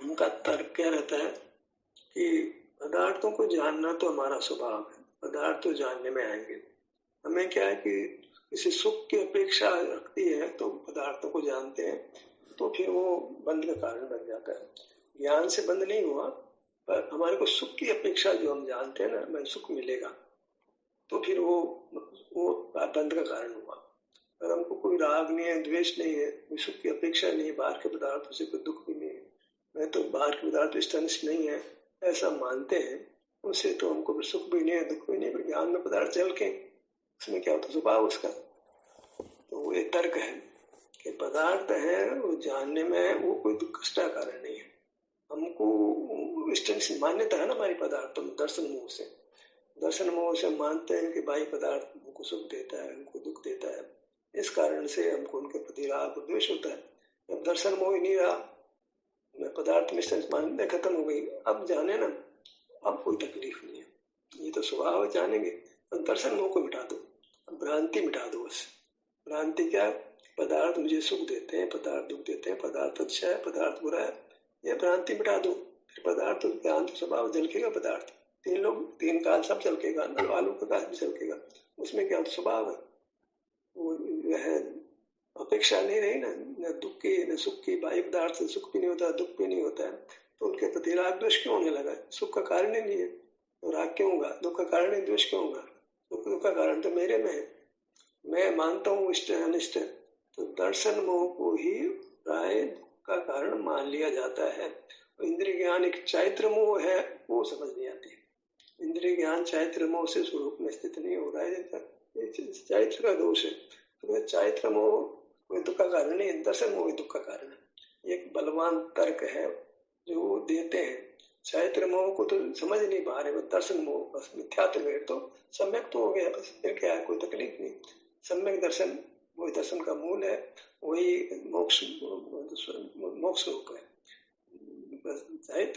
उनका तर्क क्या रहता है कि पदार्थों को जानना तो हमारा स्वभाव है, पदार्थ तो जानने में आएंगे। हमें क्या है कि किसी सुख की अपेक्षा रखती है तो पदार्थों को जानते हैं, तो फिर वो बंध का कारण बन जाता है। ज्ञान से बंध नहीं हुआ, पर हमारे को सुख की अपेक्षा जो हम जानते हैं ना, हमें सुख मिलेगा, तो फिर वो बंध का कारण हुआ। अगर हमको कोई राग नहीं है, द्वेष नहीं है, कोई सुख की अपेक्षा नहीं है, बाहर के पदार्थों से कोई दुख भी नहीं है, मैं तो बाहर के पदार्थ इस तरह से नहीं है ऐसा मानते हैं, उससे तो हमको सुख भी नहीं है, दुख भी नहीं है। ज्ञान में पदार्थ चल के उसमें क्या होता है, स्वभाव उसका। तो वो एक तर्क है कि पदार्थ है वो जानने में वो कोई कष्ट का कारण नहीं है। हमको इस तरह से मान्यता है ना हमारी पदार्थों में, दर्शन मोह से मानते हैं कि भाई पदार्थ हमको सुख देता है, हमको दुख देता है, इस कारण से हमको उनके प्रति राग और द्वेष होता है। जब दर्शन मोह ही नहीं रहा, पदार्थ में मान्यता खत्म हो गई, अब जाने ना, अब कोई तकलीफ नहीं है, ये तो स्वभाव है, जानेंगे। पर दर्शन मोह को मिटा दो, भ्रांति मिटा दो बस। भ्रांति क्या है, पदार्थ मुझे सुख देते हैं, पदार्थ दुख देते हैं, पदार्थ अच्छा है, पदार्थ बुरा है, ये भ्रांति मिटा दो। फिर पदार्थ तो ज्ञान तो स्वभाव झलकेगा, पदार्थ तीन काल सब चलकेगा, आलू का काल भी चलकेगा, उसमें क्या स्वभाव है, वो है अपेक्षा नहीं रही ना, न दुख की न सुख की। बाह्य पदार्थ से सुख भी नहीं होता, दुख भी नहीं होता है, तो उनके प्रति राग द्वेष क्यों होने लगा? सुख का कारण ही नहीं है तो राग क्यों होगा? दुख का कारण ही द्वेष क्यों होगा? दुख का कारण तो मेरे में है, मैं मानता हूँ इष्ट है अनिष्ट है, तो दर्शन मोह को ही प्राय का कारण मान लिया जाता है। इंद्रिय ज्ञान एक चारित्र मोह है, वो समझ नहीं आती। इंद्रिय ज्ञान चारित्र मोह से स्वरूप में स्थित नहीं हो रहा है, चारित्र का दोष है। तो चारित्र मोह कोई दुख का कारण नहीं, दर्शन मोह दुख का कारण है। एक बलवान तर्क है जो वो देते हैं। चारित्र मोह को तो समझ नहीं पा रहे, दर्शन मोह बस मिथ्यात्व है, तो सम्यक तो हो गया, बस फिर क्या है, कोई तकलीफ नहीं। सम्यक दर्शन वही दर्शन का मूल है, वही मोक्ष रूप है, बस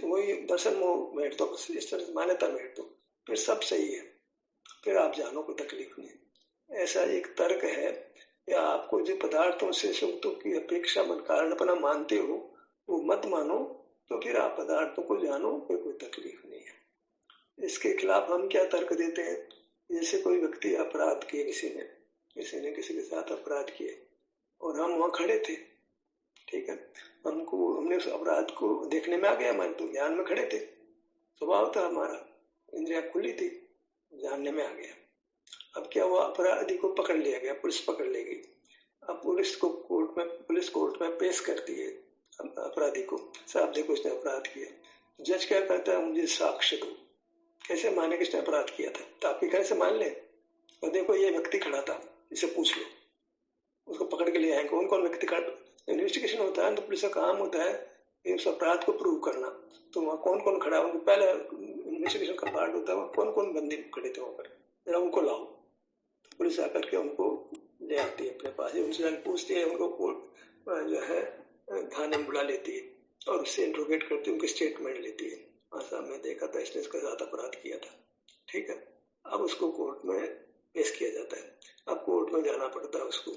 वही दर्शन मोह बैठ दो, बस इस तरह मान्यता बैठ दो, फिर सब सही है, फिर आप जानो कोई तकलीफ नहीं। ऐसा एक तर्क है या आपको जो पदार्थों से सुख दुख की अपेक्षा मन कारण अपना मानते हो वो मत मानो, तो फिर आप पदार्थों को जानो, फिर कोई तकलीफ नहीं है। इसके खिलाफ हम क्या तर्क देते हैं, जैसे कोई व्यक्ति अपराध किए, किसी ने किसी के साथ अपराध किए और हम वहां खड़े थे, ठीक है, हमने उस अपराध को देखने में आ गया, हमारे तो ज्ञान में खड़े थे, स्वभाव था हमारा, इंद्रियां खुली थी, जानने में आ गया। अब क्या हुआ, अपराधी को पकड़ लिया गया, पुलिस पकड़ ले गई। अब पुलिस कोर्ट में पेश करती है अपराधी को, साहब देखो इसने अपराध किया। जज क्या कहता है, मुझे साक्ष्य दो। कैसे माने कि इसने अपराध किया था? तो आपके घर से मान ले, और देखो ये व्यक्ति खड़ा था, इसे पूछ लो, उसको पकड़ के ले आएंगे। कौन कौन व्यक्ति खड़ा, इन्वेस्टिगेशन होता है तो पुलिस का काम होता है उस अपराध को प्रूव करना, तो वहाँ कौन कौन खड़ा, उनको पहले इन्वेस्टिगेशन का पार्ट होता है, कौन कौन बंदी खड़े थे वहाँ पर, जरा उनको लाओ। तो पुलिस आकर के उनको ले आती है अपने पास, उनसे पूछती है, उनको कोर्ट जो है थाने में बुला लेती है और उससे इंट्रोगेट करती है, उनकी स्टेटमेंट लेती है। हाँ साहब मैं देखा था इसने इसके साथ अपराध किया था, ठीक है। अब उसको कोर्ट में पेश किया जाता है। अब कोर्ट में जाना पड़ता है उसको।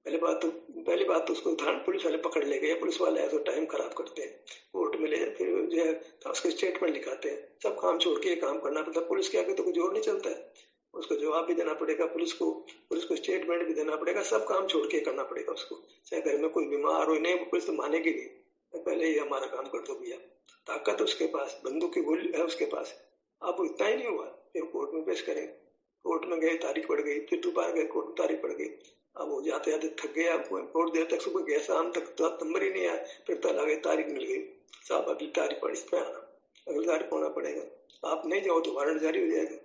पहली बात तो उसको पुलिस वाले पकड़ ले गए, पुलिस वाले ऐसा टाइम खराब करते हैं, कोर्ट में ले फिर जो है उसके स्टेटमेंट लिखाते हैं, सब काम छोड़ के काम करना पड़ता है। पुलिस के आगे तो कोई जोर नहीं चलता है, उसको जवाब भी देना पड़ेगा, पुलिस को स्टेटमेंट भी देना पड़ेगा, सब काम छोड़ के करना पड़ेगा उसको। चाहे घर में कोई बीमार हो, नहीं पुलिस तो मानेगी नहीं, पहले ही हमारा काम कर दो भैया। ताकत उसके पास, बंदूक की गोली है उसके पास। अब इतना ही नहीं हुआ, फिर कोर्ट में पेश करें। कोर्ट में गए, तारीख पड़ गई, फिर दोबारा गए, कोर्ट में तारीख पड़ गई। अब वो जाते जाते थक गया, बहुत देर तक सुबह गया, शाम तक तो नंबर ही नहीं आया, फिर तो लगे तारीख मिल गई, साहब अगली तारीख पड़ी, इस पे आना, अगली तारीख होना पड़ेगा, आप नहीं जाओ तो वारंट जारी हो जाएगा।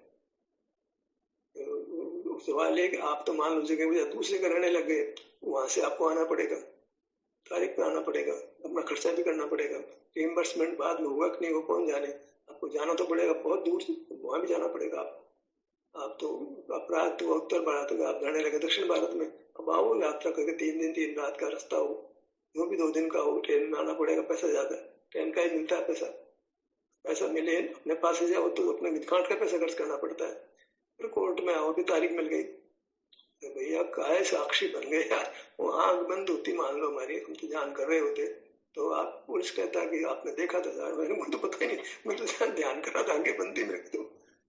सवाल है कि आप तो मान लो जगह दूसरे का रहने लग गए, वहां से आपको आना पड़ेगा, तारीख पे आना पड़ेगा, अपना खर्चा भी करना पड़ेगा, रिइंबर्समेंट बाद में हुआ कि नहीं हो कौन जाने, आपको जाना तो पड़ेगा, बहुत दूर से वहां भी जाना पड़ेगा आपको। आप तो अपराध तो उत्तर भारत में आप जाने लगे, दक्षिण भारत में अब आओ, यात्रा करके 3 दिन 3 रात का रास्ता हो, जो भी 2 दिन का हो, ट्रेन में आना पड़ेगा, पैसा ज्यादा, ट्रेन का ही मिलता है पैसा मिले अपने पास से जाओ तो अपने काट का पैसा खर्च करना पड़ता है। फिर कोर्ट में आओ, भी तारीख मिल गई, तो भैया काहे साक्षी बन गए यार, वो आंख बंद होती मान लो हमारी, हम तो जान कर रहे होते, तो आप पुलिस कहता है कि आपने देखा था सर, मैंने मुझे तो पता ही नहीं, मैं तो ध्यान कर रहा था आगे बनती मेरे को,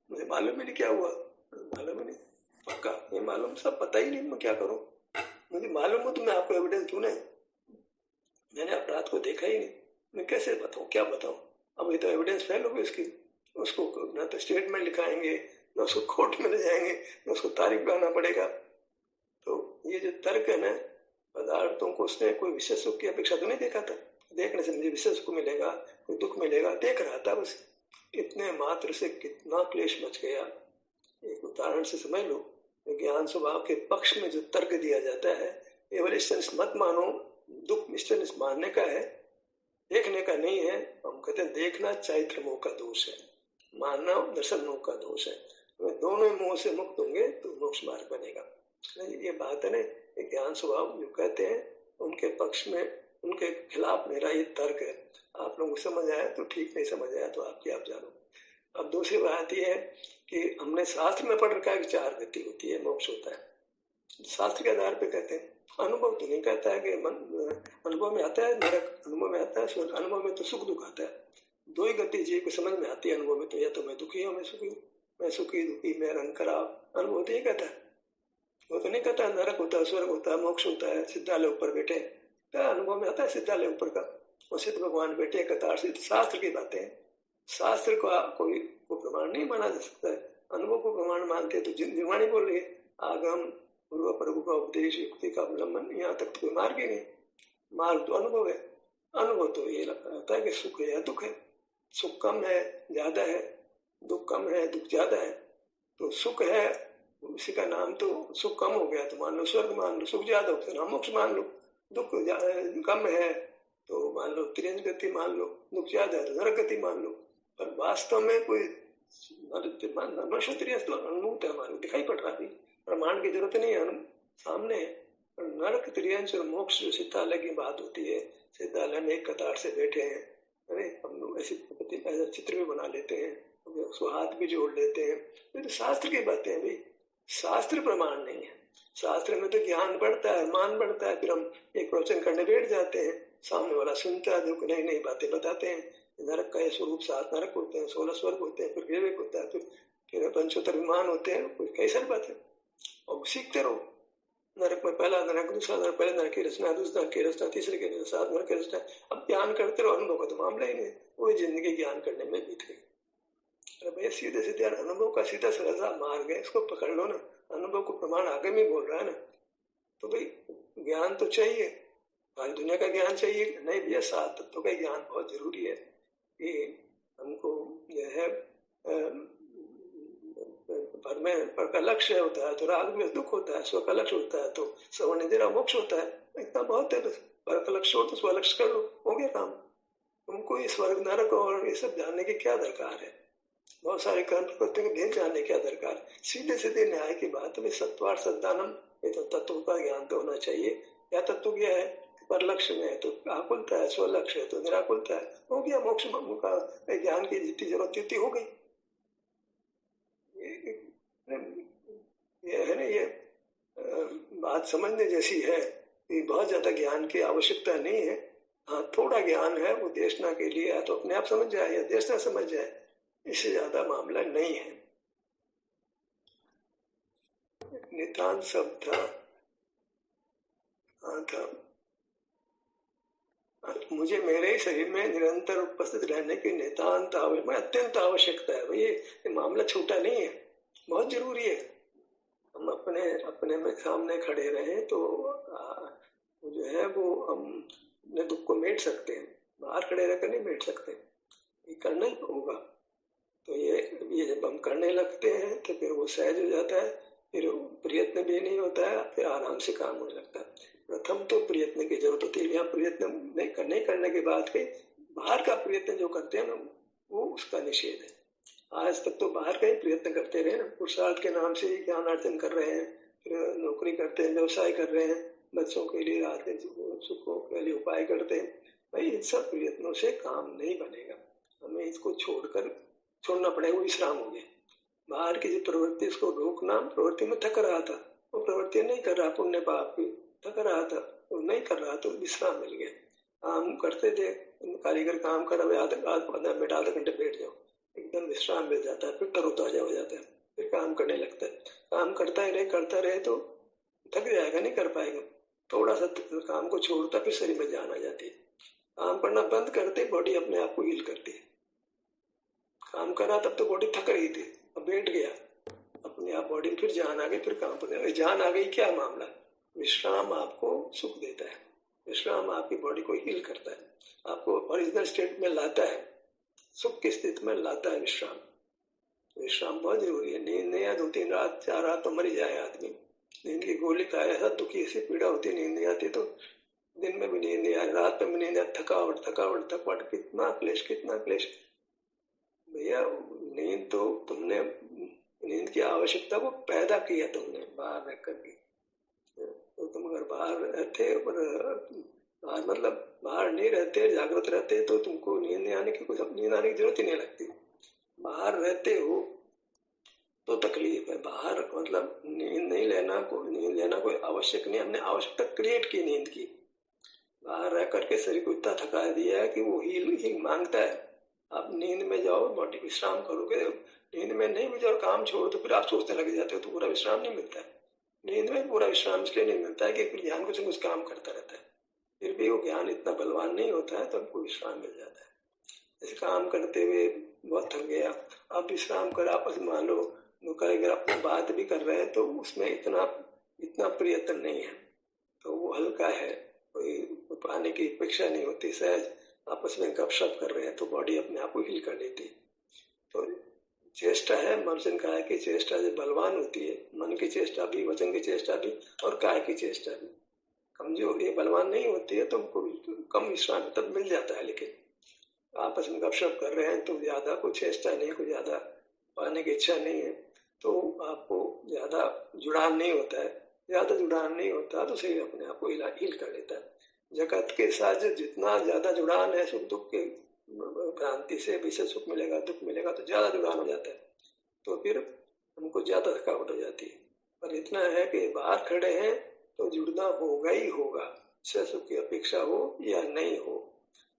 मुझे मालूम ही नहीं क्या हुआ, मालूम ही नहीं, पक्का ये मालूम, सब पता ही नहीं, मैं क्या करूं, मुझे मालूम हो तो मैं आपको एविडेंस दूं ना, मैंने अपराध को देखा ही नहीं, मैं कैसे बताऊं, क्या बताऊं, अब ये तो एविडेंस फेल होगी उसकी, उसको ना तो स्टेटमेंट लिखाएंगे, ना उसको कोर्ट में ले जाएंगे, ना उसको तारीख बनाना पड़ेगा। तो ये जो तर्क है ना, पदार्थों को उसने कोई विशेष सुख की अपेक्षा तो नहीं देखा था, देखने से मुझे विशेष सुख मिलेगा, कोई दुख मिलेगा, देख रहा था बस, इतने मात्र से कितना क्लेश मच गया। एक उदाहरण से समझ लो, ज्ञान स्वभाव के पक्ष में जो तर्क दिया जाता है, एवोल्यूशन मत मानो, दुख निश्चय मानने का है, देखने का नहीं है। हम कहते हैं देखना चैत्र मोह का दोष है, मानना दर्शन मोह का दोष है, दोनों मोह से मुक्त होंगे तो मोक्ष मार्ग बनेगा। ये बात है ना, ज्ञान स्वभाव जो कहते हैं उनके पक्ष में, उनके खिलाफ मेरा ये तर्क है। आप लोगों को समझ आया तो ठीक, नहीं समझ आया तो आप जानो। अब दूसरी बात यह है कि हमने शास्त्र में पढ़ रखा है कि 4 गति होती है, मोक्ष होता है, शास्त्र के आधार पे कहते हैं, अनुभव तो नहीं कहता है कि अनुभव में आता है नरक, अनुभव में आता है स्वर्ग, अनुभव में तो सुख दुख आता है, 2 ही गति जीव को समझ में आती है अनुभव में, तो या तो मैं दुखी हूँ, मैं सुखी हूँ, मैं सुखी दुखी, मैं रंग खराब, अनुभव तो ये कहता है, वो तो नहीं कहता नरक होता है, स्वर्ग होता है, मोक्ष होता है, सिद्धालय ऊपर बैठे, क्या अनुभव में आता है सिद्धालय ऊपर का, और सिद्ध भगवान बैठे कतार से, शास्त्र की बातें हैं, शास्त्र का कोई को प्रमाण नहीं माना जा सकता है, अनुभव को प्रमाण मानते हैं तो जिनवाणी बोल रही है, आगम पूर्व प्रभु का उपदेश युक्ति का अवलंबन, यहाँ तक तो कोई मार्ग ही नहीं, मार्ग तो अनुभव है, अनुभव तो ये लगता है कि सुख है या दुख है, सुख कम है ज्यादा है, दुख कम है दुख ज्यादा है, तो सुख है उसी का नाम तो सुख कम हो गया तो मान लो स्वर्ग मान लो, सुख ज्यादा हो नाम मोक्ष मान लो, दुख कम है तो मान लो त्रियंज गति मान लो, दुख ज्यादा है तो नरक गति मान लो, पर वास्तव में कोई मनुष्य त्रियंज तो अनुभूत है, हमारे दिखाई पड़ रहा है, प्रमाण की जरूरत नहीं है, सामने है। नरक त्रियंश और मोक्ष जो सिद्धालय की बात होती है, सिद्धालय में एक कतार से बैठे हैं, अरे हम लोग ऐसी चित्र भी बना लेते हैं, उसको हाथ भी जोड़ लेते हैं, ये तो शास्त्र की बातें हैं भाई, शास्त्र प्रमाण नहीं है, शास्त्र में तो ज्ञान बढ़ता है, मान बढ़ता है, फिर हम एक प्रवचन करने बैठ जाते हैं, सामने वाला सुनता है, जो नई नई बातें बताते हैं, नरक का स्वरूप 7 नरक होते हैं, 16 स्वर्ग होते हैं, फिर विवेक होता है, फिर पंचोत्तर विमान होते हैं, कई सारी बातें, और सीखते रहो। नरक में पहला नरक, दूसरा नरक, पहले नरक की रचना, दूसरे नरक की रचना, तीसरे की रचना, 7 नरक की रचना, अब ज्ञान करते रहो, अनुभव का तो मामला ही नहीं, पूरी जिंदगी ज्ञान करने में बीत गई। अरे भाई सीधे सीधे अनुभव का सीधा सरसा मार्ग है, इसको पकड़ लो ना, अनुभव को प्रमाण आगे में बोल रहा है ना, तो भाई ज्ञान तो चाहिए, आज दुनिया का ज्ञान चाहिए नहीं भैया, 7 तत्वों का ज्ञान बहुत जरूरी है, कि हमको यह है पर में पर का लक्ष्य होता है तो राग में दुख होता है, स्व का लक्ष्य होता है तो सवर्ण निद्रा मोक्ष होता है, इतना बहुत है, बस पर का लक्ष्य हो तो स्व लक्ष्य कर लो, हो गया काम। तुमको इस स्वर्ग नरक और ये सब जानने की क्या दरकार है, बहुत सारे कर्म प्रवृत्ति को भेद जानने क्या दरकार, सीधे सीधे न्याय की बात है, सत्वार सद्दानम, ये तो तत्व का ज्ञान तो होना चाहिए, या तत्व क्या है पर लक्ष्य में है तो आकुलता है, स्व लक्ष्य है तो निराकुलता है, हो गया मोक्ष का ज्ञान की जितनी जरूरत थी हो गई। ये है ना, ये बात समझने जैसी है कि बहुत ज्यादा ज्ञान की आवश्यकता नहीं है, हाँ थोड़ा ज्ञान है वो देशना के लिए, या तो अपने आप समझ जाए या देशना समझ जाए, इससे ज्यादा मामला नहीं है। नितांत सब था, मुझे मेरे शरीर में निरंतर उपस्थित रहने की नितांत अत्यंत आवश्यकता है, ये मामला छोटा नहीं है, बहुत जरूरी है। हम अपने में सामने खड़े रहे तो जो है वो हम अपने दुख को मेट सकते हैं, बाहर खड़े रहकर नहीं मेट सकते, ये करना ही होगा। तो ये जब हम करने लगते हैं तो फिर वो सहज हो जाता है, फिर प्रयत्न भी नहीं होता है, फिर आराम से काम होने लगता है। प्रथम तो प्रयत्न की जरूरत होती है, यहाँ प्रयत्न नहीं करने के बाद के बाहर का प्रयत्न जो करते हैं ना वो उसका निषेध है। आज तक तो बाहर का ही प्रयत्न करते रहे ना, पुरुषार्थ के नाम से ही ज्ञान अर्जन कर रहे हैं, फिर नौकरी करते हैं, व्यवसाय कर रहे हैं, बच्चों के लिए राजनीतिक सुखों के लिए उपाय करते हैं, भाई इन सब प्रयत्नों से काम नहीं बनेगा, हमें इसको छोड़ना पड़ेगा, वो विश्राम हो गया। बाहर की जो प्रवृत्ति इसको रोकना, प्रवृत्ति में थक रहा था, वो प्रवृत्ति नहीं कर रहा, पुण्य पाप की थक रहा था, वो नहीं कर रहा तो विश्राम मिल गया। काम करते थे, कारीगर काम कर रहे, आधा 15 मिनट आधे घंटे बैठ जाओ, एकदम विश्राम मिल जाता है, फिर तरोताजा हो जाता है, फिर काम करने लगता है। काम करता रहे तो थक जाएगा, नहीं कर पाएगा। थोड़ा सा काम को छोड़ता फिर शरीर में जान आ जाती है। काम करना बंद करते बॉडी अपने आप को हील करती है। काम करा तब तो बॉडी थक रही थी, अब बैठ गया अपने आप बॉडी में फिर जान आ गई, फिर काम करने जान आ गई। क्या मामला? विश्राम आपको सुख देता है, विश्राम आपकी बॉडी को हील करता है, आपको ओरिजिनल स्टेट में लाता है, सुख की स्थिति में लाता है विश्राम। विश्राम बहुत जरूरी है। नींद नहीं आए 2-3 रात 4 रात तो मर ही जाए आदमी। नींद की गोली खाए, ऐसा दुखी ऐसी पीड़ा होती है, नींद नहीं आती तो दिन में भी नींद नहीं आए, रात में भी नींद आए, थकावट थकावट थकावट, कितना क्लेश कितना क्लेश। भैया नींद तो तुमने, नींद की आवश्यकता को पैदा किया तुमने बाहर रह करके। तो तुम अगर बाहर रहते, बाहर मतलब बाहर नहीं रहते, जागृत रहते, तो तुमको नींद आने की जरूरत ही नहीं लगती। बाहर रहते हो तो तकलीफ है। बाहर मतलब नींद लेना कोई आवश्यक नहीं, हमने आवश्यकता क्रिएट की नींद की। बाहर रह करके शरीर को इतना थका दिया है कि वो हील मांगता है। आप नींद में जाओ, बॉडी विश्राम करोगे, नींद में नहीं भी जाओ, काम छोड़ो तो फिर आप सोचने लग जाते हो, तो पूरा विश्राम नहीं मिलता है। नींद में पूरा विश्राम इसलिए नहीं मिलता है कि ज्ञान कुछ न कुछ काम करता रहता है, फिर भी वो ज्ञान इतना बलवान नहीं होता है, तो हमको विश्राम मिल जाता है। जैसे काम करते हुए बहुत थक गया, आप विश्राम कर, आपस में मान लो अगर अपनी बात भी कर रहे हैं तो उसमें इतना प्रयत्न नहीं है, तो वो हल्का है, कोई पाने की अपेक्षा नहीं होती, सहज आपस में गपशप कर रहे हैं तो बॉडी अपने आप को हील कर लेती। तो चेष्टा है, मर्जन काय की चेष्टा जो बलवान होती है, मन की चेष्टा भी, वचन की चेष्टा भी और काय की चेष्टा भी। कमजोर ये बलवान नहीं होती है तो कम विश्राम तब मिल जाता है, लेकिन आपस में गपशप कर रहे हैं तो ज्यादा कुछ चेष्टा नहीं, कुछ ज्यादा पाने की इच्छा नहीं है, तो आपको ज्यादा जुड़ान नहीं होता है। ज्यादा जुड़ान नहीं होता तो शरीर अपने आप को हील कर लेता है। जगत के साथ जितना ज्यादा जुड़ान है सुख दुख के भ्रांति से, विषय सुख मिलेगा दुख मिलेगा तो ज्यादा जुड़ान हो जाता है, तो फिर हमको ज्यादा थकावट हो जाती है। पर इतना है कि बाहर खड़े हैं तो जुड़ना होगा ही होगा, विषय सुख की अपेक्षा हो या नहीं हो।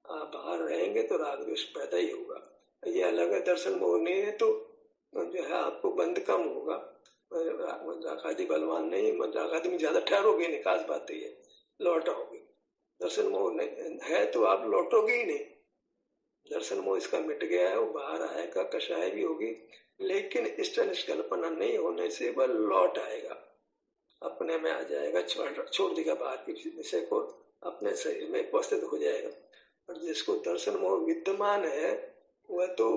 आप बाहर रहेंगे तो राग द्वेष पैदा ही होगा। ये अलग है, दर्शन मोह नहीं है तो जो है आपको बंद कम होगा। आदि बलवान नहीं, आदि में ज्यादा ठहरोगे नहीं, खास बात है ये, लौट आओगे। दर्शन मोह नहीं है तो आप लौटोगे ही नहीं। दर्शन मोह इसका मिट गया है, वो बाहर आएगा, कषाय भी होगी, लेकिन इष्ट अनिष्ट कल्पना नहीं होने से वह लौट आएगा, अपने में आ जाएगा, छोड़ देगा बाहर के विषय को, अपने शरीर में उपस्थित हो जाएगा। और जिसको दर्शन मोह विद्यमान है वह तो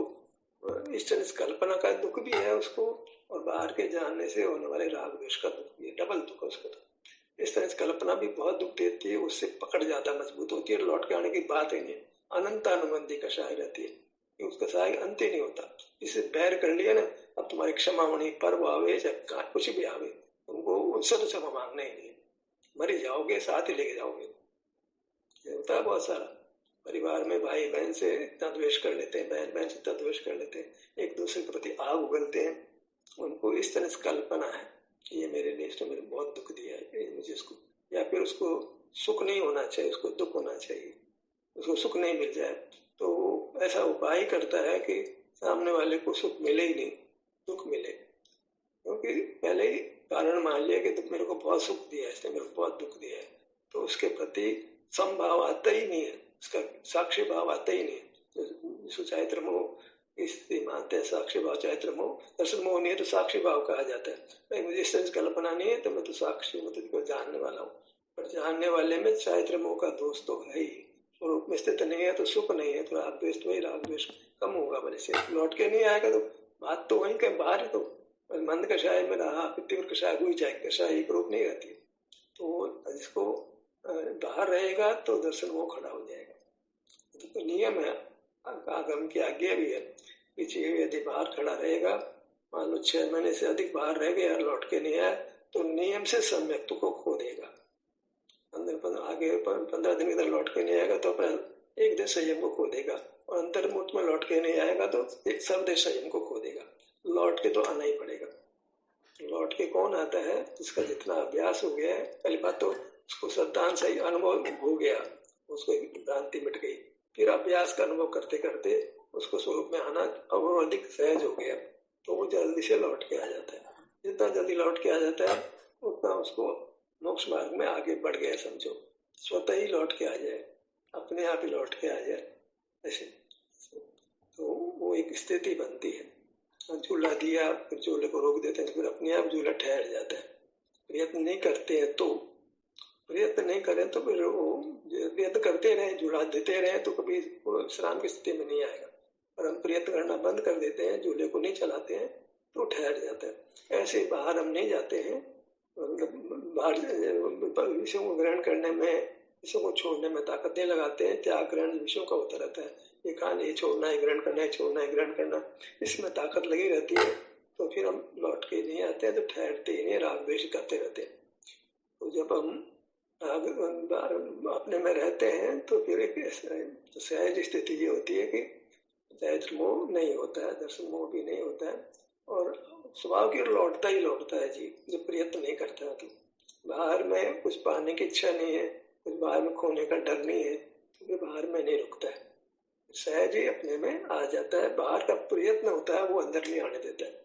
इष्ट अनिष्ट कल्पना का दुख भी है उसको, और बाहर के जानने से होने वाले राग द्वेष का दुख भी है, डबल दुख है उसको। तो इस तरह से कल्पना भी बहुत दुख देती है, उससे पकड़ ज्यादा मजबूत होती है, लौट के आने की बात ही नहीं। अनंत अनुबंधी कषाय रहती है, उसका सहाय अंत ही नहीं होता। इसे बैर कर लिया ना, अब तुम्हारी क्षमा होनी, पर्व आवे चाहे कुछ भी आवे, तुमको उनसे तो क्षमा मांगना ही नहीं, मरी जाओगे साथ ही लेके जाओगे। ये होता है बहुत सारा, परिवार में भाई बहन से इतना द्वेष कर लेते हैं, बहन बहन से इतना द्वेष कर लेते हैं, एक दूसरे के प्रति आग उगलते हैं। उनको इस तरह से कल्पना है कि ये मेरे लिए इसने मेरे बहुत दुख दिया है, मुझे इसको, या फिर उसको सुख नहीं होना चाहिए, उसको दुख होना चाहिए, उसको सुख नहीं मिल जाए तो वो ऐसा उपाय करता है कि सामने वाले को सुख मिले ही नहीं, दुख मिले, क्योंकि पहले ही कारण मान लिया कि तुम मेरे को बहुत सुख दिया है, इसने मेरे को बहुत दुख दिया है, तो उसके प्रति समभाव आता ही नहीं है, उसका साक्षी भाव आता ही नहीं है। तो चारित्र मोह स्थिति मानते हैं, साक्षी भाव चारित्र मोह, दर्शन मोह नहीं है तो साक्षी भाव कहा जाता है। भाई मुझे इस तरह कल्पना नहीं है तो मैं तो साक्षी मतलब जानने वाला हूँ, पर जानने वाले में चारित्र मोह का दोष तो है ही, स्वरूप में स्थित नहीं है तो सुख नहीं है, तो राग द्वेष तो वही राग द्वेष कम होगा, भले से लौट के नहीं आएगा तो बात तो वहीं कहीं बाहर है, तो मंद कषाय में रहा, तीव्र कषाय हुई जाए, कषाय एक रूप नहीं रहती, तो जिसको बाहर रहेगा तो दर्शन वो खड़ा हो जाएगा। तो नियम है, आगम की आज्ञा भी है, पीछे यदि बाहर खड़ा रहेगा, मान लो 6 महीने से अधिक बाहर रह गया, लौट के नहीं आया, तो नियम से सम्यक्त्व को खो देगा। आगे 15 दिन के अंदर लौट के नहीं आएगा तो अपना एक दिन संयम को खो देगा, और अंतर्मुख में लौट के नहीं आएगा तो एक सर्वदेश संयम को खो देगा। लौट के तो आना ही पड़ेगा। लौट के कौन आता है? जिसका जितना अभ्यास हो गया है, पहली बात तो उसको श्रद्धांत सही अनुभव हो गया, उसको भ्रांति मिट गई। फिर अभ्यास का अनुभव करते करते उसको स्वरूप में आना और अधिक सहज हो गया, तो वो जल्दी से लौट के आ जाता है। जितना जल्दी लौट के आ जाता है उतना उसको मोक्ष मार्ग में आगे बढ़ गया समझो, स्वतः ही लौट के आ जाए, अपने आप ही लौट के आ जाए ऐसे। तो वो एक स्थिति बनती है। झूला दिया, फिर झूले को रोक देते हैं, फिर अपने आप झूला ठहर जाता है। प्रयत्न नहीं करते हैं तो, प्रयत्न नहीं करें तो फिर वो प्रयत्न करते रहे, झूला देते रहे तो कभी विश्राम की स्थिति में नहीं आएगा। और हम प्रयत्न करना बंद कर देते हैं, झूले को नहीं चलाते हैं तो ठहर जाता है। ऐसे बाहर हम नहीं जाते हैं, बाहर विषयों को ग्रहण करने में, विषयों को छोड़ने में ताकत नहीं लगाते हैं। त्याग ग्रहण विषयों का होता रहता है, ये खाना ये छोड़ना है, ग्रहण करना है, छोड़ना है, ग्रहण करना, इसमें ताकत लगी रहती है। तो फिर हम लौट के नहीं आते हैं, तो ठहरते ही नहीं, राग द्वेष करते रहते हैं। तो जब हम अपने में रहते हैं तो फिर एक सहज स्थिति ये होती है कि सहज मोह नहीं होता है, दर्शन मोह भी नहीं होता है, और स्वभाव की ओर लौटता ही लौटता है जी, जब प्रयत्न नहीं करता। तो बाहर में कुछ पाने की इच्छा नहीं है, कुछ बाहर में खोने का डर नहीं है, तो फिर बाहर में नहीं रुकता है, सहज ही अपने में आ जाता है। बाहर का प्रयत्न होता है वो अंदर नहीं आने देता है।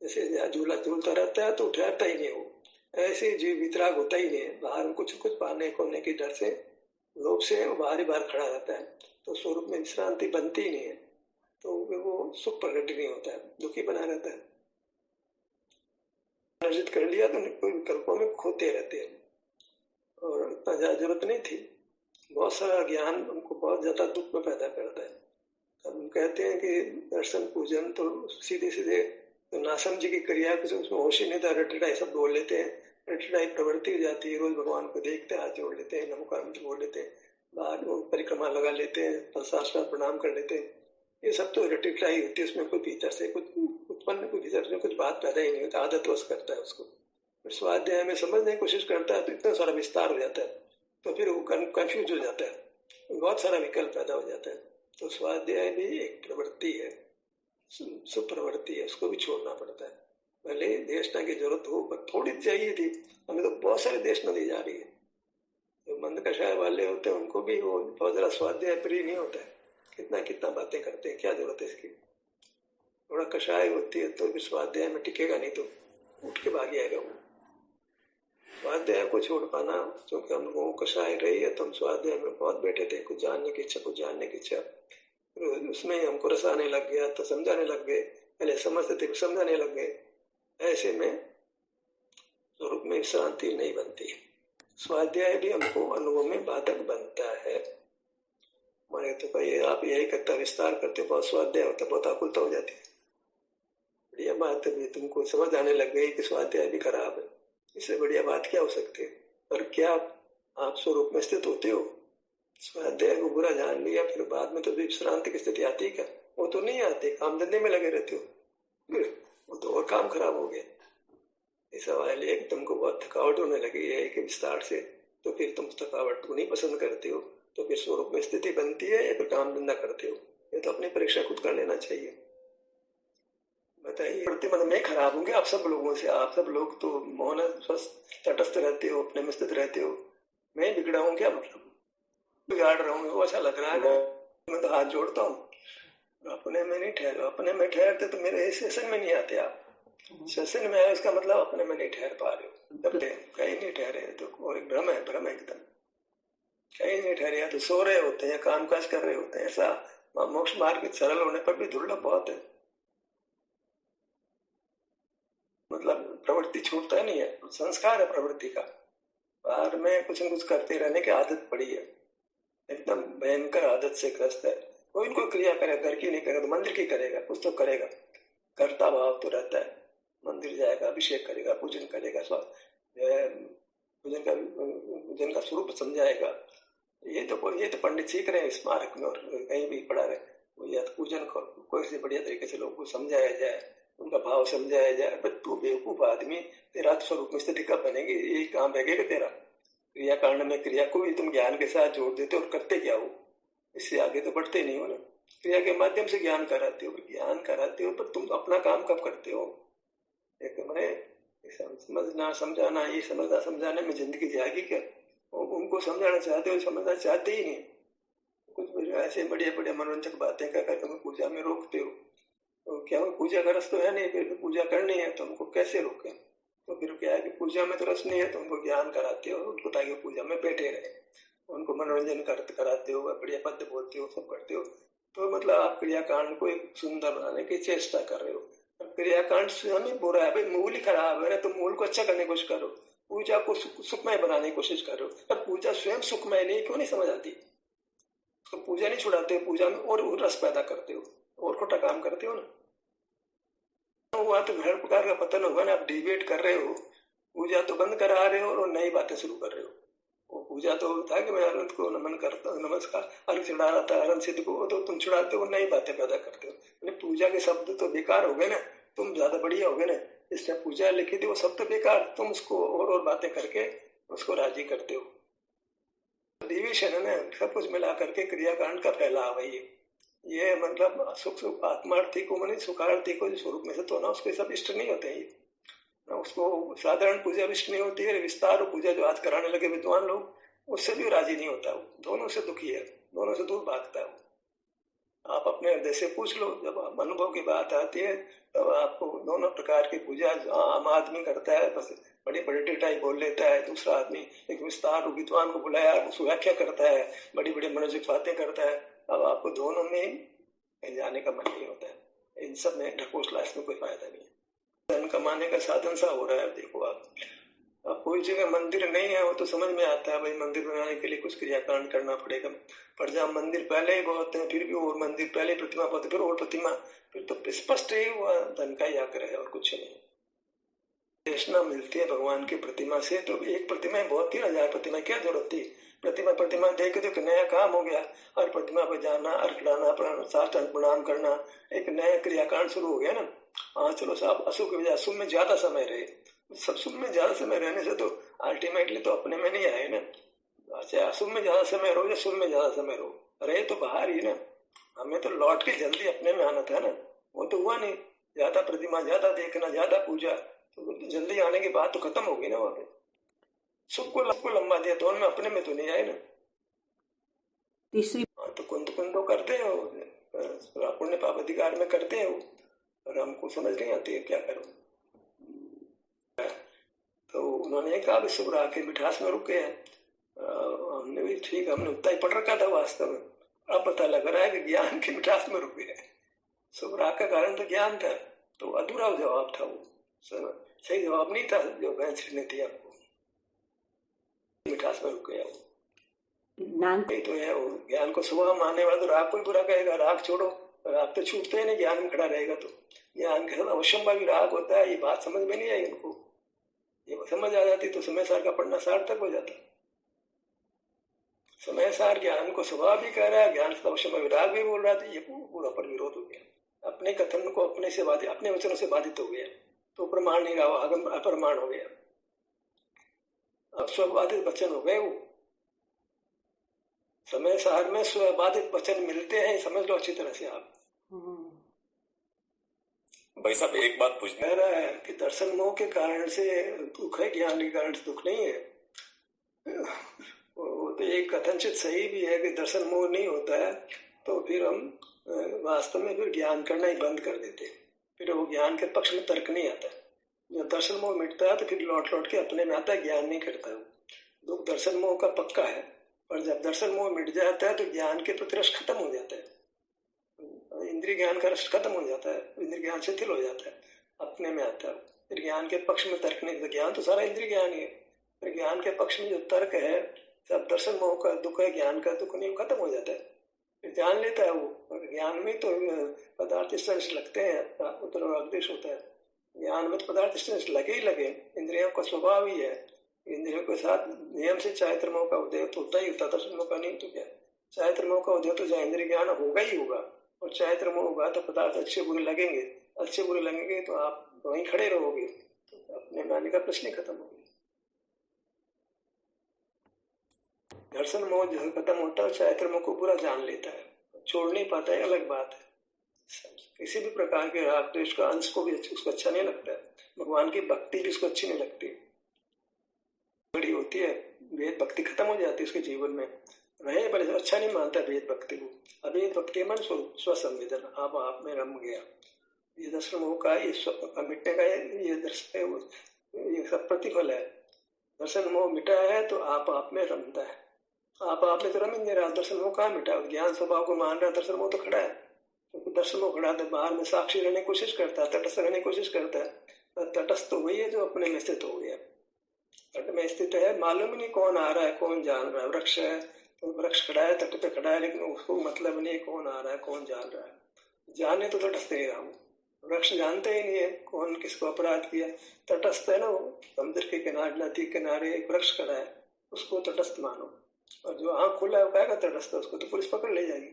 जैसे झूला झूलता रहता है तो ठहरता ही नहीं, वो ऐसे जीव वितराग होता ही नहीं है। बाहर में कुछ पाने खोने के डर से, लोभ से वो बाहर ही बाहर खड़ा रहता है, तो स्वरूप में विश्रांति बनती ही नहीं है, तो वो सुख प्रकट नहीं होता है, दुखी बना रहता है। अर्जित कर लिया तो कोई विकल्पों में खोते रहते हैं, और इतना ज्यादा जरूरत नहीं थी। बहुत सारा ज्ञान हमको बहुत ज्यादा दुख में पैदा करता है। हम कहते हैं कि दर्शन पूजन तो सीधे सीधे तो नासमझी की क्रिया कुछ उसमें होश ही नहीं था, रटटाई सब बोल लेते हैं, रटटाई प्रवृत्ति हो जाती है। रोज भगवान को देखते हैं, हाथ जोड़ लेते हैं, नमोकार मंत्र बोल लेते हैं, बाहर परिक्रमा लगा लेते हैं, शास्त्र प्रणाम कर लेते हैं, ये सब तो रटटाई होती है। उसमें कोई भीतर से कुछ उत्पन्न, कोई भीतर से कुछ बात पैदा ही नहीं होता, आदत वश करता है उसको। फिर स्वाध्याय में समझने की कोशिश करता है तो इतना सारा विस्तार हो जाता है, तो फिर वो कंफ्यूज हो जाता है, बहुत सारा विकल्प पैदा हो जाता है। तो स्वाध्याय भी एक प्रवृत्ति है, सुप्रवृत्ति है, उसको भी छोड़ना पड़ता है। पहले देशना की जरूरत हो पर थोड़ी चाहिए थी, हमें तो बहुत सारे देशना दी जा रही है। जो मंद कषाय वाले होते हैं उनको भी वो बहुत जरा स्वाध्याय प्रिय नहीं होता है, कितना कितना बातें करते हैं, क्या जरूरत है इसकी। थोड़ा कषाय होती है तो फिर स्वाध्याय में टिकेगा नहीं, तो उठ के भाग जाएगा वो। स्वाध्याय को छोड़ पाना, क्योंकि हम लोगों को कषाय रही है तो हम स्वाध्याय में बहुत बैठे थे, कुछ जानने की इच्छा, कुछ जानने की इच्छा, उसमें ही हमको रसाने लग गया तो समझाने लग गए, पहले समझते थे समझाने लग गए। ऐसे में स्वरूप में शांति नहीं बनती। स्वाध्याय भी हमको अनुभव में बाधक बनता है। माने तो कहिए आप यही करता विस्तार करते, बहुत स्वाध्याय होता, बहुत आकुलता हो जाती है, बढ़िया बात है, तुमको समझ आने लग गई कि स्वाध्याय भी खराब है, इससे बढ़िया बात क्या हो सकती है। पर क्या आप स्वरूप में स्थित होते हो? स्वाध्याय को बुरा जान लिया, फिर बाद में तो विश्रांति की स्थिति आती है क्या? वो तो नहीं आती, काम धंधे में लगे रहते हो, वो तो और काम खराब हो गया। ये सवाल है कि तुमको बहुत थकावट होने लगी है कि विस्तार से, तो फिर तुम थकावट को नहीं पसंद करते हो, तो फिर स्वरूप में स्थिति बनती है या फिर काम धंधा करते हो? ये तो अपनी परीक्षा खुद कर लेना चाहिए। बताइए, प्रतिबंध में खराब होंगे आप सब लोगों से? आप सब लोग तो मौन स्वस्थ तटस्थ रहते हो, अपने में स्थित रहते हो, मैं बिगड़ा हूँ क्या? मतलब बिगाड़ रहा हूँ, वो ऐसा लग रहा है। मैं तो हाथ जोड़ता हूँ, अपने में नहीं ठहरे। अपने में ठहरते तो मेरे सेशन में नहीं आते आप। सेशन में आए उसका मतलब अपने में नहीं ठहर पा रहे हो, जब कहीं नहीं ठहरे तो और एक भ्रम है, भ्रम एकदम कहीं नहीं ठहरे, या तो सो रहे होते हैं, काम काज कर रहे होते हैं। ऐसा मोक्ष मार्ग सरल होने पर भी दुर्लभ बहुत है, मतलब प्रवृत्ति छूटता नहीं है, संस्कार है प्रवृत्ति का। बाहर में कुछ न कुछ करते रहने की आदत पड़ी है, एकदम भयंकर आदत से ग्रस्त है। कोई कोई क्रिया करेगा, घर की नहीं करेगा तो मंदिर की करेगा, कुछ तो करेगा, कर्ता भाव तो रहता है। मंदिर जाएगा, अभिषेक करेगा, पूजन करेगा, पूजन का स्वरूप समझाएगा। ये तो पंडित सीख रहे हैं स्मारक में और कहीं भी पढ़ा रहे, या तो पूजन को कोई से बढ़िया तरीके से लोगों को समझाया जाए, उनका भाव समझाया जाए। पर तू बेवकूफ आदमी, तेरा स्वरूप में स्थिति कब बनेगी? यही काम रहेगा तेरा। क्रिया कारण में क्रिया को भी तुम ज्ञान के साथ जोड़ देते हो और करते क्या हो? इससे आगे तो बढ़ते नहीं हो ना। क्रिया के माध्यम से ज्ञान कराते हो, ज्ञान कराते हो, पर तुम अपना काम कब करते हो? एक मैंने समझना समझाना, ये समझना समझाने में जिंदगी जाएगी क्या? उनको समझाना चाहते हो, समझना चाहते ही नहीं। कुछ ऐसे बढ़िया बढ़िया मनोरंजक बातें कर कर तुम्हें पूजा में रोकते हो। तो क्या वो पूजा का रस तो है नहीं, फिर पूजा करनी है तो उनको कैसे रोकें? तो फिर क्या है कि पूजा में तो रस नहीं है तो उनको ज्ञान कराते हो उनको, ताकि पूजा में बैठे रहे, उनको मनोरंजन कराते हो, बढ़िया पद बोलते हो, सब करते हो। तो मतलब आप क्रियाकांड को एक सुंदर बनाने की चेष्टा कर रहे हो। क्रियाकांड स्वयं ही बुरा है भाई, मूल ही खराब है, तो मूल को अच्छा करने की कोशिश करो। पूजा को सुखमय बनाने की कोशिश करो, पर पूजा स्वयं सुखमय नहीं, क्यों नहीं समझ आती? तो पूजा नहीं छुड़ाते, पूजा में और रस पैदा करते हो, और खोटा काम करते हो ना। हुआ तो हर प्रकार का पतन होगा ना। आप डिबेट कर रहे हो, पूजा तो बंद करा रहे हो और नई बातें शुरू कर रहे हो। वो पूजा तो था कि मैं अनंत को नमन करता हूँ, नमस्कार अर्घ चढ़ा रहा था अनंत सिद्ध को, तो तुम छुड़ाते हो, नई बातें पैदा करते हो। पूजा के शब्द तो बेकार हो गए ना, तुम ज्यादा बढ़िया हो गए ना। इसमें पूजा लिखी थी वो शब्द बेकार, तुम उसको और बातें करके उसको राजी करते हो। डिविशन है ना, सब कुछ मिला करके क्रियाकांड का फैलाव है ये मतलब सुख आत्मार्थी को मैंने सुखार्थी को स्वरूप में से तो ना उसके सब इष्ट नहीं होते हैं। उसको साधारण पूजा इष्ट नहीं होती है, विस्तार पूजा जो आज कराने लगे विद्वान लोग, उससे भी राजी नहीं होता। वो दोनों से दुखी है, दोनों से दूर भागता है। आप अपने हृदय से पूछ लो, जब अनुभव की बात आती है तब आपको दोनों प्रकार की पूजा आम आदमी करता है, बस बड़ी बड़ी डिटाई बोल लेता है। दूसरा आदमी एक विस्तार विद्वान को बुलाया, उसको व्याख्या करता है, बड़ी बड़ी मनोरंजक बातें करता है। अब आपको दोनों में जाने का मन नहीं होता है, इन सब में ढकोसला, इसमें कोई फायदा नहीं है। धन कमाने का साधन सा हो रहा है। देखो आप, अब कोई जगह मंदिर नहीं है वो तो समझ में आता है भाई, मंदिर बनाने के लिए कुछ क्रियाकांड करना पड़ेगा। पर जहाँ मंदिर पहले ही बहुत है, फिर भी और मंदिर पहले प्रतिमा बहुत, फिर और प्रतिमा, फिर तो स्पष्ट ही हुआ धन का ही आग्रह है और कुछ नहीं। देशना मिलती है भगवान की प्रतिमा से, तो एक प्रतिमा बहुत, 3000 प्रतिमा क्या जरूरत थी? प्रतिमा देख के तो नया काम हो गया। हर प्रतिमा पर जाना, अर्घ लाना, साष्टांग प्रणाम करना, एक नया क्रियाकांड शुरू हो गया ना। हाँ चलो साहब, अशुभ की वजह अशुभ में ज्यादा समय रहे, सब शुभ में ज्यादा समय रहने से तो अल्टीमेटली तो अपने में नहीं आए ना। अच्छा, अशुभ में ज्यादा समय रहो या शुभ में ज्यादा समय रहो, रहे तो बाहर ही ना। हमें तो लौट के जल्दी अपने में आना था ना, वो तो हुआ नहीं। ज्यादा प्रतिमा, ज्यादा देखना, ज्यादा पूजा, तो जल्दी आने की बात तो खत्म होगी ना। वहां पे सुख को लंबा दिया, दोनों में अपने में तो नहीं आए ना। तीसरी तो कुंद तो करते हो, पुण्य पाप अधिकार में करते हो, और हमको समझ नहीं आती है क्या करो। तो उन्होंने कहा भी शुभ के मिठास में रुके हैं। हमने भी ठीक, हमने उतना ही पढ़ रखा था वास्तव में, अब पता लग रहा है कि ज्ञान की मिठास में रुके हैं। शुभ का कारण तो ज्ञान था, तो अधूरा जवाब था वो, सही जवाब नहीं था जो बहन ने दिया आपको। मिठास में रुक गया वो, नहीं तो है वो ज्ञान को शुभ मानने वाला तो राग को ही बुरा कहेगा। राग छोड़ो, राग तो छूटते ही नहीं, ज्ञान में खड़ा रहेगा। तो ज्ञान के साथ अवश्यंभावी राग होता है, ये बात समझ में नहीं आई उनको। ये समझ आ जाती तो समय सार का पढ़ना सार्थक हो जाता। समय सार ज्ञान को स्वभाव भी कह रहा है, ज्ञान से अवश्य विराग भी बोल रहा था, ये पूरा पर विरोध हो गया। अपने कथन को अपने से बाधित, अपने वचनों से बाधित हो गया, तो प्रमाण नहीं रहा, आगम अप्रमाण हो गया। अब स्वबाधित वचन हो गए वो। समय सार में स्वबाधित वचन मिलते हैं, समझ लो अच्छी तरह से आप। भाई साहब एक बात पूछ कह रहा है कि दर्शन मोह के कारण से दुख है, ज्ञान के कारण से दुख नहीं है। वो तो एक कथनचित सही भी है कि दर्शन मोह नहीं होता है तो फिर हम वास्तव में फिर ज्ञान करना ही बंद कर देते हैं, फिर वो ज्ञान के पक्ष में तर्क नहीं आता। जब दर्शन मोह मिटता है तो फिर लौट लौट के अपने में आता है, ज्ञान नहीं करता है। दुख दर्शन मोह का पक्का है, पर जब दर्शन मोह मिट जाता है तो ज्ञान के प्रति रस खत्म हो जाता है, इंद्रिय ज्ञान का रस खत्म हो जाता है, इंद्रिय ज्ञान शिथिल हो जाता है, अपने में आता है। फिर ज्ञान के पक्ष में तर्क नहीं, तो ज्ञान तो सारा इंद्रिय ज्ञान ही है। फिर ज्ञान के पक्ष में जो तर्क है, सब दर्शन मोह का दुख है, ज्ञान का दुख नहीं, खत्म हो जाता है। फिर जान लेता है वो, और ज्ञान में तो पदार्थ स्पर्श लगते हैं, उत्तरदेश होता है। ज्ञान में तो पदार्थ स्पर्श लगे ही लगे, इंद्रियों का स्वभाव ही है। इंद्रियों के साथ नियम से चारित्र मोह का उदय तो होता ही होता, दर्शन मोह का नहीं तो क्या। चारित्र मोह का उदय तो इंद्रिय ज्ञान होगा ही होगा, और चारित्र मोह होगा तो पदार्थ अच्छे बुरे लगेंगे, अच्छे बुरे लगेंगे तो आप वहीं खड़े रहोगे, तो अपने में आने का प्रश्न ही खत्म हो गया। दर्शन मोह जो खत्म होता है, चारित्र मोह को पूरा जान लेता है, छोड़ नहीं पाता है, अलग बात है। किसी भी प्रकार के राग द्वेष का अंश को भी उसको अच्छा नहीं लगता है, भगवान की भक्ति भी उसको अच्छी नहीं लगती। बड़ी होती है वेद भक्ति खत्म हो जाती है उसके जीवन में, रहे पर अच्छा नहीं मानता वेद भक्ति को। अवेद भक्ति मन स्वसंवेदन, आप में रम गया। ये दर्शन मोह का, ये मिटने का ये दर्शन, ये सब प्रतिफल है। दर्शन मोह मिटा है तो आप में रमता है। आप में तो रम ही नहीं रहा, दर्शन मोह कहाँ मिटा? ज्ञान स्वभाव को मान रहा, दर्शन मोह तो खड़ा है। तो दर्शन मोह खड़ा है, बाहर में साक्षी रहने की कोशिश करता है, तटस्थ रहने की कोशिश करता है। तटस्थ तो वही है जो अपने में स्थित हो गया। तट में स्थित है, मालूम नहीं कौन आ रहा है कौन जान रहा है। वृक्ष है तो वृक्ष खड़ा है, तट पे खड़ा है, लेकिन उसको मतलब नहीं कौन आ रहा है कौन जान रहा है। जाने तो तटस्थ ही रहा हूँ, वृक्ष जानते ही नहीं है कौन किसको अपराध किया। तटस्थ है ना, वो समुद्र के किनारे नदी किनारे एक वृक्ष खड़ा है, उसको तटस्थ मानो। और जो आँख खुला है वो कहेगा तटस्थ, उसको तो पुलिस पकड़ ले जाएगी।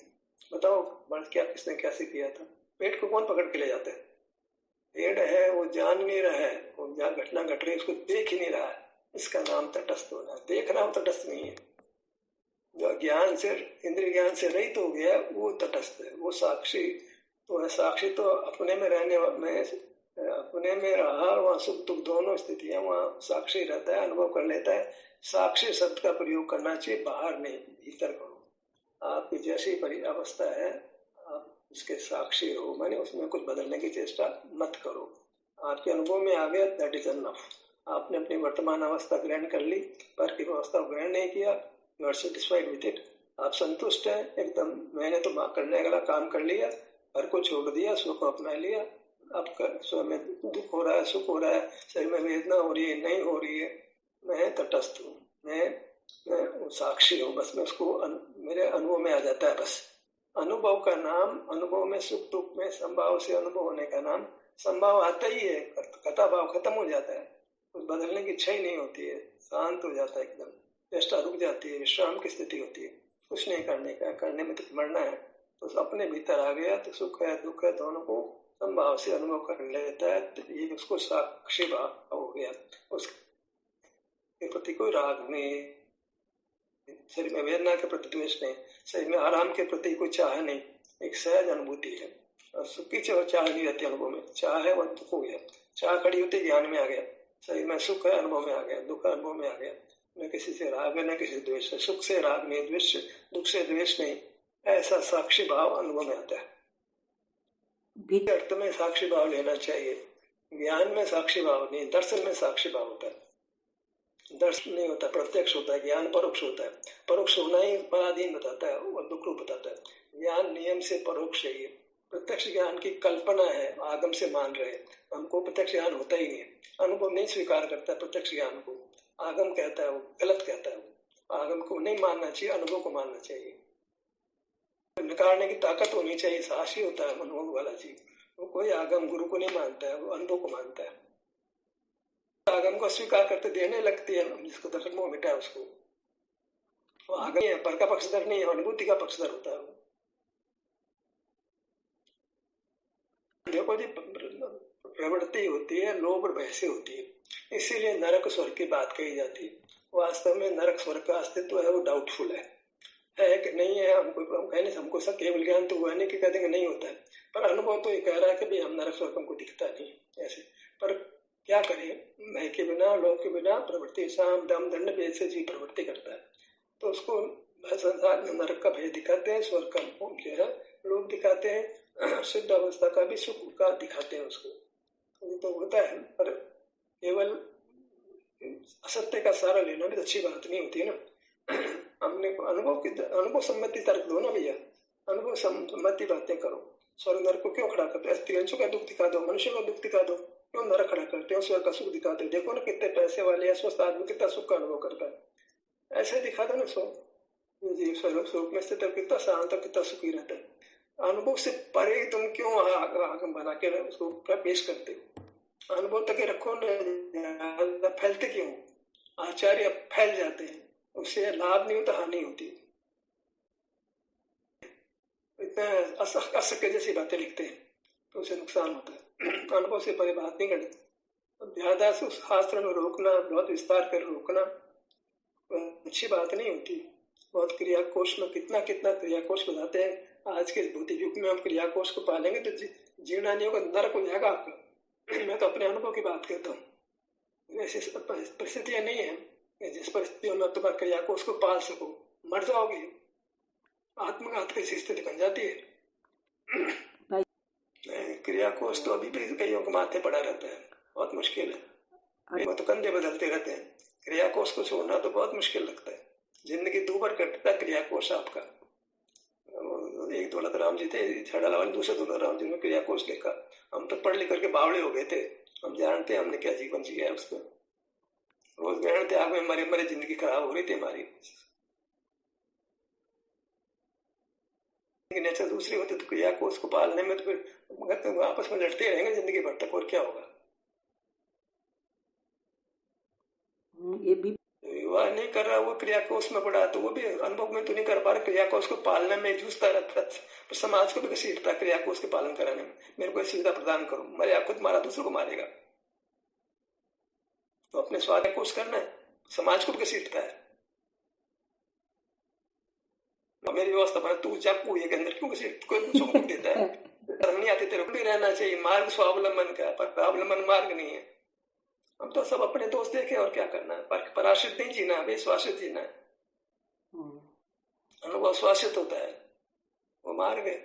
बताओ बर्थ क्या किसने कैसे किया था? पेट को कौन पकड़ के ले जाता है? पेड़ है वो जान नहीं रहा है, वो जहाँ घटना घट रही है उसको देख ही नहीं रहा है, इसका नाम तटस्थ होना। देखना हो तटस्थ नहीं है। जो ज्ञान से, इंद्रिय ज्ञान से रहित हो गया वो तटस्थ है, वो साक्षी तो है। साक्षी तो अपने में रहने में, अपने में रहा, वहाँ सुख दुख दोनों स्थितियां वहाँ साक्षी रहता है, अनुभव कर लेता है। साक्षी शब्द का प्रयोग करना चाहिए, बाहर नहीं भीतर करो। आपकी जैसी अवस्था है आप उसके साक्षी हो, माने उसमें कुछ बदलने की चेष्टा मत करो। आपके अनुभव में आ गया, दैट इज एनफ। आपने अपनी वर्तमान अवस्था ग्रहण कर ली, पर की अवस्था ग्रहण नहीं किया, you are satisfied with it. आप संतुष्ट हैं एकदम, मैंने तो करने वाला काम कर लिया, घर को छोड़ दिया, सुख को अपना लिया। अब स्वयं में दुख हो रहा है, सुख हो रहा है, शरीर में वेदना हो रही है, नहीं हो रही है, मैं तटस्थ हूँ, मैं साक्षी हूँ। बस मैं उसको मेरे अनुभव में आ जाता है। बस अनुभव का नाम, अनुभव में सुख दुख में संभाव से अनुभव होने का नाम, संभाव आता ही है, कथा भाव खत्म हो जाता है, कुछ बदलने की इच्छा ही नहीं होती है, शांत हो जाता है एकदम, चेष्टा रुक जाती है, विश्राम की स्थिति होती है, कुछ नहीं करने का, करने में तो मरना है। तो अपने भीतर आ गया तो सुख है दुख है दोनों को संभाव से अनुभव कर लेता है, तो ये उसको साक्षी भाव हो गया। उसके प्रति कोई राग नहीं, शरीर में वेदना के प्रति द्वेष नहीं, शरीर में आराम के प्रति कोई चाह नहीं, एक सहज अनुभूति है। और सुख की चाह नहीं रहती अनुभव में, चाह है वह दुख हो गया, चाह खड़ी होती ज्ञान में आ गया, शरीर में सुख है अनुभव में आ गया, दुख अनुभव में आ गया, न किसी से राग है न किसी से द्वेष है, सुख से राग नहीं, द्वेष दुख से द्वेष नहीं, ऐसा साक्षी भाव अनुभव में आता है। अर्थ में साक्षी भाव लेना चाहिए, ज्ञान में साक्षी भाव नहीं, दर्शन में साक्षी भाव होता है। दर्शन नहीं होता, प्रत्यक्ष होता है, ज्ञान परोक्ष होता है। परोक्ष होना ही पराधीन बताता है और दुख रूप बताता है। ज्ञान नियम से परोक्ष है, प्रत्यक्ष ज्ञान की कल्पना है, आगम से मान रहे, हमको प्रत्यक्ष ज्ञान होता ही नहीं, अनुभव नहीं स्वीकार करता प्रत्यक्ष ज्ञान को, आगम कहता है वो गलत कहता है, वो आगम को नहीं मानना चाहिए, अनुभव को मानना चाहिए। निकालने की ताकत होनी चाहिए, साहसी होता है अनुभव वाला जीव, वो कोई आगम गुरु को नहीं मानता है, वो अनुभव को मानता है। आगम को स्वीकार करते देने लगती है, जिसको दर्शन मोह मिटा है उसको, वो आगम है, पर का पक्षधर नहीं है, अनुभूति का पक्षधर होता है। देखो जी, प्रवृत्ति होती है, लोभ और भय से होती है, इसीलिए नरक स्वर्ग की बात कही जाती है। वास्तव में नरक स्वर्ग का अस्तित्व है वो डाउटफुल है कि नहीं है, हम कह नहीं, हमको सब केवल ज्ञान तो हुआ नहीं कि कह देंगे नहीं होता है, पर अनुभव तो ये कह रहा है कि भाई हम नरक स्वर्ग हमको दिखता नहीं ऐसे। पर क्या करें, भय के बिना, लोभ के बिना, प्रवृत्ति साम दम दंड भेद से जीव प्रवृत्ति करता है, तो उसको संसार में नरक का भय दिखाते हैं, स्वर्ग का जो है लोभ दिखाते हैं, सिद्ध अवस्था का भी सुख का दिखाते हैं उसको, तो होता है। पर केवल असत्य का सारा लेना भी अच्छी बात नहीं होती है ना। हमने अनुभव सम्मति तर्क दो ना भैया, अनुभव सम्मति बातें करो। स्वर्ग नरक को क्यों खड़ा करते हो? स्त्रियों का दुख दिखा दो, मनुष्य का दुख दिखा दो, क्यों नरक खड़ा करते हो? स्वर्ग का सुख दिखा दो, देखो ना कितने पैसे वाले या स्वस्थ आदमी कितना सुख का अनुभव करता है, ऐसे दिखा दो ना। स्वर्ग स्वरूप में स्थित कितना शांत, कितना सुखी रहता है। अनुभव से परे तुम क्यों आगम बना के उसको पेश करते हो? अनुभव तक रखो न, फैलते क्यों? आचार्य फैल जाते हैं, उससे लाभ नहीं होता, हानि होती। इतना असत्य जैसी बातें लिखते हैं तो उसे नुकसान होता है। अनुभव से परे बात नहीं करनी। ज्यादा शास्त्र में रोकना, बहुत विस्तार कर रोकना अच्छी बात नहीं होती। बहुत क्रियाकोश में कितना क्रियाकोश बताते हैं। आज के भौतिक युग में हम क्रियाकोश को पालेंगे तो जीना नहीं होगा, नरक हो जाएगा आपका। मैं तो अपने अनुभव की बात करता हूँ, ऐसी परिस्थितियां नहीं है। जिस परिस्थितियों में तुम्हारी क्रिया कोष को पाल सको, मर जाओगे, आत्मघात की स्थिति बन जाती है। क्रिया कोष तो अभी भी कईयों के माथे पड़ा रहता है, बहुत मुश्किल है। वो तो कंधे बदलते रहते हैं, क्रिया कोष को छोड़ना तो बहुत मुश्किल लगता है। जिंदगी दूबर कटता क्रिया कोष आपका। एक दौलत राम जी थे छड़ाला वाले, दूसरे दौलत राम जी ने क्रिया कोष देखा। हम तो पढ़ लिख करके बावड़े हो गए थे, हम जानते हमने क्या जीवन जिया है उसको। रोज ग्रहण त्याग में मरे मरे जिंदगी खराब हो रही थी हमारी। नेचर दूसरी होती तो क्रिया कोष को पालने में तो फिर आपस में लड़ते रहेंगे जिंदगी भर तक, और क्या होगा। ये भी विवाह नहीं कर रहा, वो क्रिया कोष में पड़ा, तो वो भी अनुभव में तो नहीं कर पा रहा, क्रिया कोष को पालने में जूझता रहता है। पर समाज को भी घसीटता है क्रिया कोष के पालन कराने में। मेरे को सुविधा प्रदान करो, मरे खुद मारा दूसरों को मारेगा, तो अपने स्वाद कोष करना है, समाज को भी घसीटता है। मेरी व्यवस्था पर तू चाकू ये के अंदर क्यों घसीट, कोई दूसरों को देता है। धर्म नहीं आती, तेरे को भी रहना चाहिए मार्ग स्वावलंबन का, पर स्वावलंबन मार्ग नहीं है। हम तो सब अपने दोस्त देखे, और क्या करना है। पर पराश्रित नहीं जीना, विश्वासित जीना है। अनुभव श्वासित होता है, वो मार्ग है।